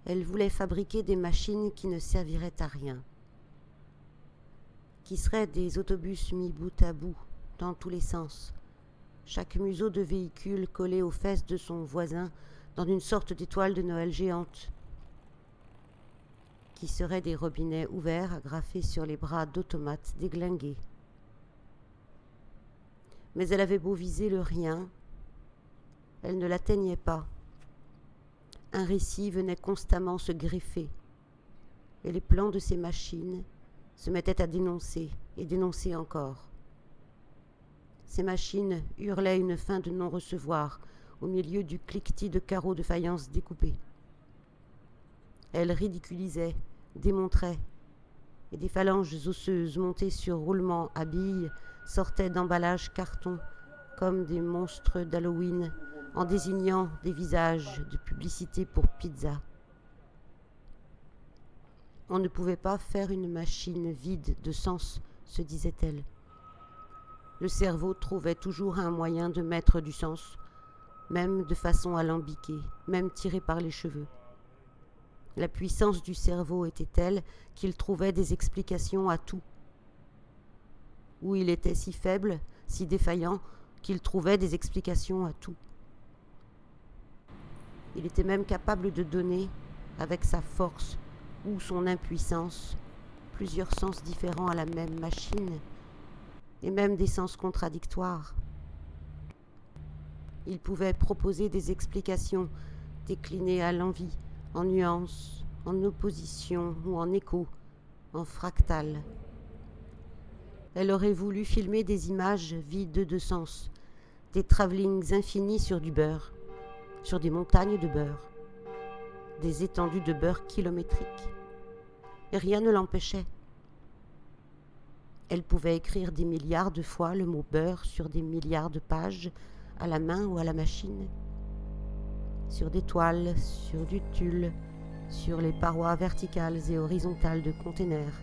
Elle voulait fabriquer des machines qui ne serviraient à rien, qui seraient des autobus mis bout à bout, dans tous les sens, chaque museau de véhicule collé aux fesses de son voisin dans une sorte d'étoile de Noël géante, qui seraient des robinets ouverts agrafés sur les bras d'automates déglingués. Mais elle avait beau viser le rien, elle ne l'atteignait pas. Un récit venait constamment se greffer, et les plans de ces machines se mettaient à dénoncer et dénoncer encore. Ces machines hurlaient une fin de non-recevoir au milieu du cliquetis de carreaux de faïence découpés. Elles ridiculisaient, démontraient, et des phalanges osseuses montées sur roulements à billes sortaient d'emballages carton comme des monstres d'Halloween en désignant des visages de publicité pour pizza. On ne pouvait pas faire une machine vide de sens, se disait-elle. Le cerveau trouvait toujours un moyen de mettre du sens, même de façon alambiquée, même tiré par les cheveux. La puissance du cerveau était telle qu'il trouvait des explications à tout. Ou il était si faible, si défaillant, qu'il trouvait des explications à tout. Il était même capable de donner, avec sa force ou son impuissance, plusieurs sens différents à la même machine, et même des sens contradictoires. Il pouvait proposer des explications déclinées à l'envi, en nuances, en opposition ou en écho, en fractal. Elle aurait voulu filmer des images vides de sens, des travelling infinis sur du beurre, sur des montagnes de beurre, des étendues de beurre kilométriques. Et rien ne l'empêchait. Elle pouvait écrire des milliards de fois le mot beurre sur des milliards de pages, à la main ou à la machine, sur des toiles, sur du tulle, sur les parois verticales et horizontales de containers,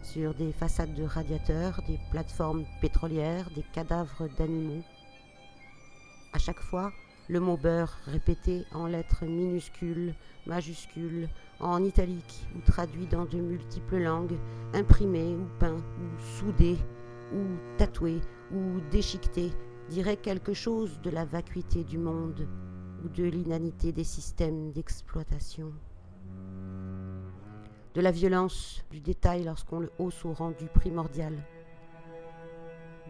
sur des façades de radiateurs, des plateformes pétrolières, des cadavres d'animaux. À chaque fois, le mot beurre répété en lettres minuscules, majuscules, en italique ou traduit dans de multiples langues, imprimé ou peint ou soudé ou tatoué ou déchiqueté, dirait quelque chose de la vacuité du monde ou de l'inanité des systèmes d'exploitation, de la violence du détail lorsqu'on le hausse au rang du primordial,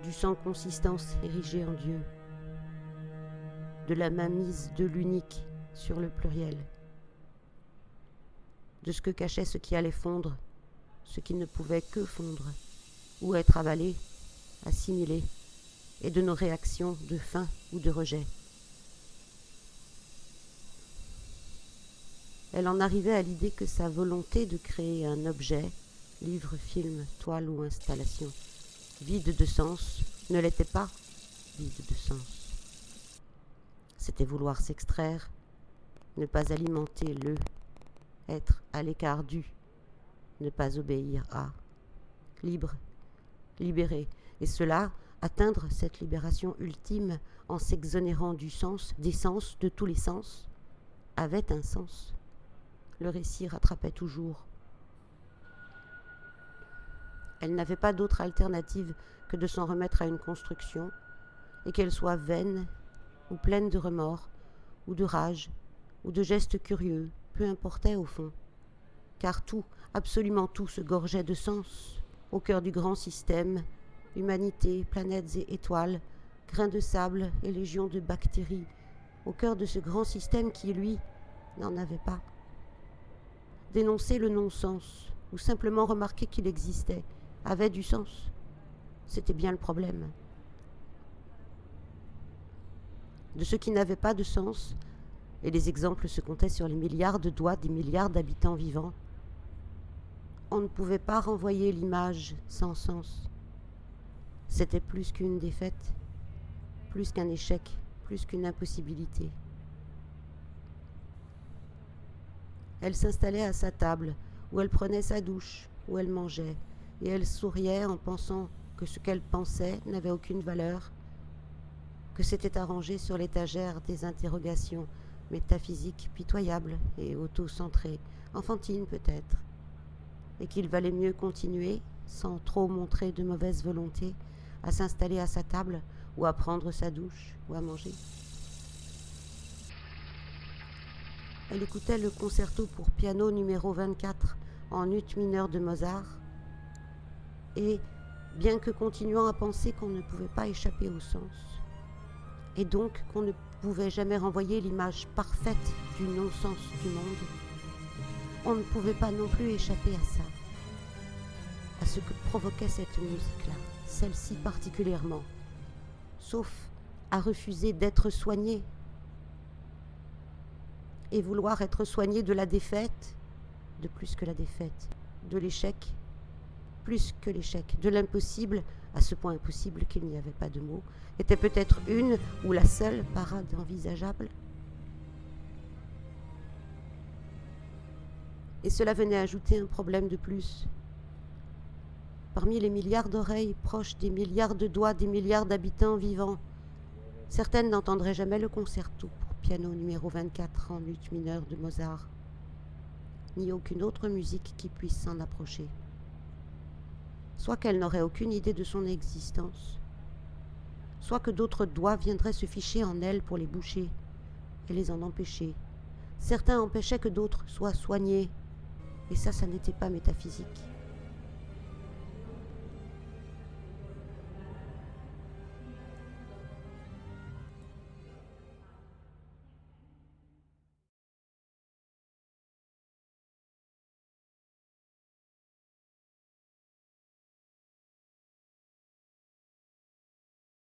du sans consistance érigé en Dieu, de la mainmise de l'unique sur le pluriel, de ce que cachait ce qui allait fondre, ce qui ne pouvait que fondre, ou être avalé, assimilé, et de nos réactions de faim ou de rejet. Elle en arrivait à l'idée que sa volonté de créer un objet, livre, film, toile ou installation, vide de sens, ne l'était pas vide de sens. C'était vouloir s'extraire, ne pas alimenter le, être à l'écart du, ne pas obéir à, libre, libéré, et cela, atteindre cette libération ultime en s'exonérant du sens, des sens, de tous les sens, avait un sens. Le récit rattrapait toujours. Elle n'avait pas d'autre alternative que de s'en remettre à une construction, et qu'elle soit vaine ou pleine de remords, ou de rage, ou de gestes curieux, peu importait au fond, car tout, absolument tout, se gorgeait de sens, au cœur du grand système, humanité, planètes et étoiles, grains de sable et légions de bactéries, au cœur de ce grand système qui, lui, n'en avait pas. Dénoncer le non-sens, ou simplement remarquer qu'il existait, avait du sens. C'était bien le problème. De ce qui n'avait pas de sens, et les exemples se comptaient sur les milliards de doigts des milliards d'habitants vivants, on ne pouvait pas renvoyer l'image sans sens. C'était plus qu'une défaite, plus qu'un échec, plus qu'une impossibilité. Elle s'installait à sa table, où elle prenait sa douche, où elle mangeait, et elle souriait en pensant que ce qu'elle pensait n'avait aucune valeur, que c'était arrangé sur l'étagère des interrogations métaphysique pitoyable et auto-centrée, enfantine peut-être, et qu'il valait mieux continuer, sans trop montrer de mauvaise volonté, à s'installer à sa table, ou à prendre sa douche, ou à manger. Elle écoutait le concerto pour piano numéro 24 en ut mineur de Mozart, et, bien que continuant à penser qu'on ne pouvait pas échapper au sens, et donc qu'on ne pouvait jamais renvoyer l'image parfaite du non-sens du monde, on ne pouvait pas non plus échapper à ça, à ce que provoquait cette musique-là, celle-ci particulièrement, sauf à refuser d'être soigné et vouloir être soigné de la défaite, de plus que la défaite, de l'échec, plus que l'échec, de l'impossible, à ce point impossible qu'il n'y avait pas de mots, était peut-être une ou la seule parade envisageable. Et cela venait ajouter un problème de plus. Parmi les milliards d'oreilles proches des milliards de doigts des milliards d'habitants vivants, certaines n'entendraient jamais le concerto pour piano numéro 24 en ut mineur de Mozart, ni aucune autre musique qui puisse s'en approcher. Soit qu'elles n'auraient aucune idée de son existence, soit que d'autres doigts viendraient se ficher en elles pour les boucher et les en empêcher. Certains empêchaient que d'autres soient soignés, et ça n'était pas métaphysique.